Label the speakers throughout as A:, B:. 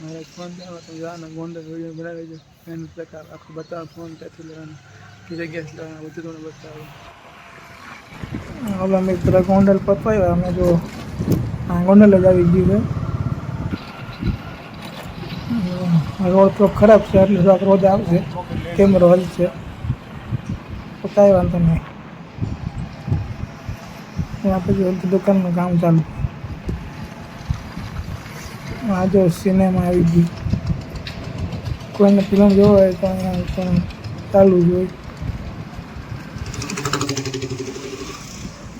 A: મારે ફોન લેવા તો જવાના ગોંડલ વિડીયો બનાવી લેજો એનો પ્રકાર આખો બતાવો ફોન ક્યાંથી લેવાનો કઈ જગ્યાએથી લેવાના બધું તમને બતાવો. હવે મિત્ર ગોંડલ પપાવ્યા અમે જો ગોંડલ જ આવી ગયું છે. રોડ તો ખરાબ છે એટલે થોડાક રોજ આવશે કેમેરો હલશે તો કાંઈ વાંધો નહીં. ત્યાં પછી દુકાનનું કામ ચાલુ. આ જો સિનેમા આવી ગઈ. કોઈને ફિલ્મ જોવો હોય તો અહીંયા પણ ચાલુ જ હોય.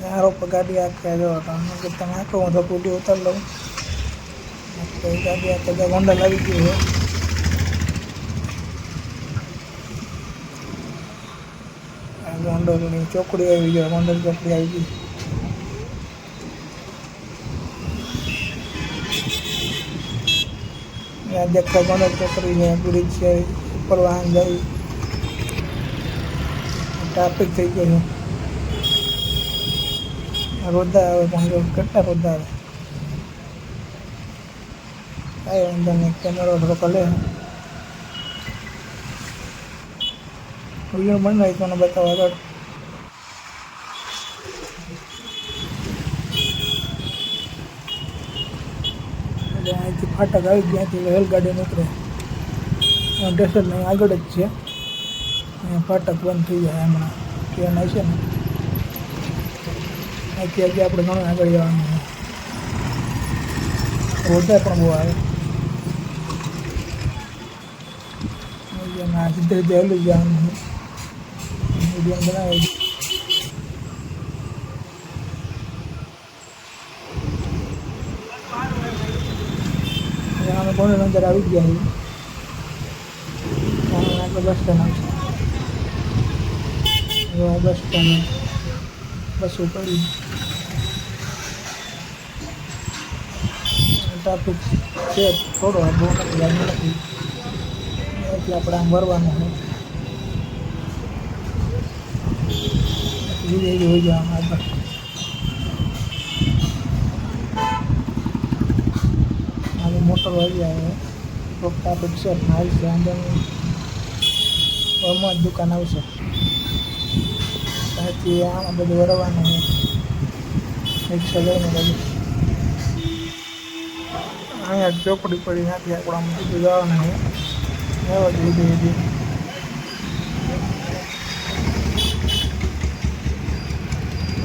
A: યારો પર ગાડી આખી જવા તમે તમે આખો હું તો પૂટી ઉતાર લઉં ગાડી આખે ગોંડલ આવી ગયું છે. ગોંડલની ચોકડી આવી ગઈ. ગોંડલ ચોકડી આવી ગઈ. यहाँ देखा गौंडल चौकड़ी है ब्रिज છે ઉપર વાહન જાય ટ્રાફિક થઈ ગયો છે. રોદા આવે પણ કેટલા રોદા આવે કાંઈ વાંધો નહીં. કેમેરો થોડોક લે વિડીયો બનાવી તો મને બતાવો આગળ. અહીંથી ફાટક આવી ત્યાંથી રેલગાડી નીકળે સ્ટેશન નહીં આગળ જ છે. અહીંયા ફાટક બંધ થઈ જાય હમણાં ટ્રેન આવશે ને અહીંથી હજી આપણે ઘણું આગળ જવાનું છે. રોડા પણ બહુ આવે સીધે સીધે હેલી જવાનું છે. વિડીયો બનાવી અમે ગોંડલ અંદર આવી ગયા છીએ. આગળ બસ સ્ટેન્ડ આવશે. બસ સ્ટેન્ડ બસ પડી ટ્રાફિક છે થોડો બહુ નથી યાદ નથી એટલે આપણે આમ ભરવાનું છે. ધીરે ધીરે હોઈ જવાનું આગળ. મોટર વાળી આવે તો ટ્રાફિક છે હાલ છે અંદરની જ દુકાન આવશે. ત્યાંથી આમાં બધું વરવાનું છે રિક્ષા લઈને બધું અહીંયા ચોકડી પડી નાખી આપણે આમ બધું જવાનું છે. એવા જ વિધિ વિધિ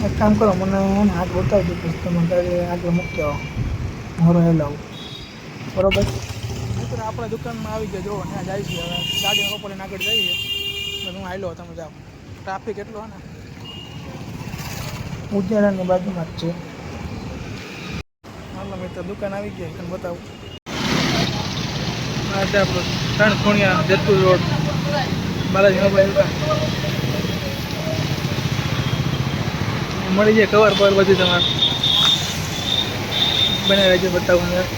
A: એક કામ કરો મને હાથ બતાવજો પછી તમે ગાડી આગળ મૂકી આવો મારો હેલાવું બરોબર. મિત્ર આપણે દુકાનમાં આવી ગયા જો ત્યાં જાય છે. હવે ગાડી રોપડીને આગળ જઈએ હું હાલો તમે જાઓ. ટ્રાફિક એટલો હોય ને ઉજ્જૈનની બાજુમાં જ છે. હાલો મિત્ર દુકાન આવી ગયા તને બતાવું. આ છે આપણું 3 ખૂણિયા જેતપુર રોડ બાલાજી મોબાઈલ દુકાન. મળી જાય કવર પર બધું તમારે બને રહેજો બતાવું યાર.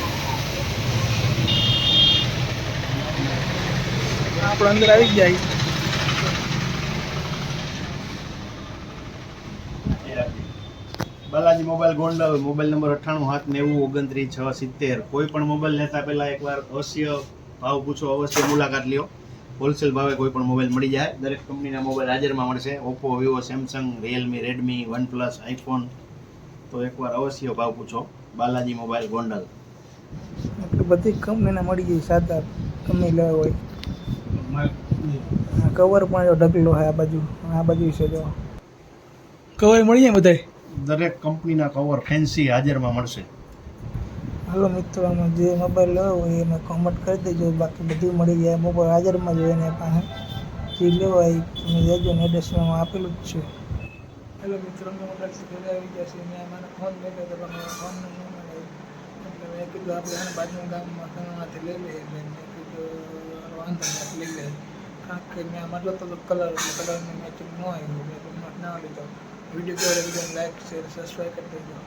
A: આપણે અંદર આવી જાય.
B: Balaji mobile Gondal mobile number 9879093670. કોઈ પણ મોબાઈલ લેતા પહેલા એકવાર અવશ્ય ભાવ પૂછો, અવશ્ય મુલાકાત લ્યો. હોલસેલ ભાવે કોઈ પણ મોબાઈલ મળી જાય. દરેક કંપનીના મોબાઈલ હાજરમાં મળશે. Oppo, Vivo, Samsung, Realme, Redmi, OnePlus, iPhone. તો એકવાર અવશ્ય ભાવ પૂછો. બાલાજી મોબાઈલ ગોંડલ.
A: બધી કંપનીના મળી ગઈ. સાદા કંપની લેવા હોય કવર પણ જો ઢગલો હોય આ બાજુ છે જો કવર મળી જાય બધાય.
B: દરેક કંપનીના કવર ફેન્સી હાજરમાં મળશે.
A: હાલો મિત્રો આમાં જે મોબાઈલ લેવો હોય એને કોમેન્ટ કરી દેજો. બાકી બધું મળી જાય. મોબાઈલ હાજરમાં જોઈએ એને પાસે જે લેવો હોય તમે લેજો ને એડ્રેસમાં આપેલું જ છે. હેલો મિત્રો અમે મોબાઈલ ઘરે આવી ગયા છે. મેં મને ફોન મેળવ્યો તો મારા ફોન એટલે મેં કીધું આપણે બાજુના ગામમાં તમારાથી લઈ લઈએ. એટલે મેં કીધું વાંધો નહીં લઈ લે. કારણ કે મેં આમાં તો કલરની મેચિંગ ન આવ્યું મેં ના લીધો. વિડીયો કેવો લાઈક શેર સબસ્ક્રાઈબ કરી દેજો.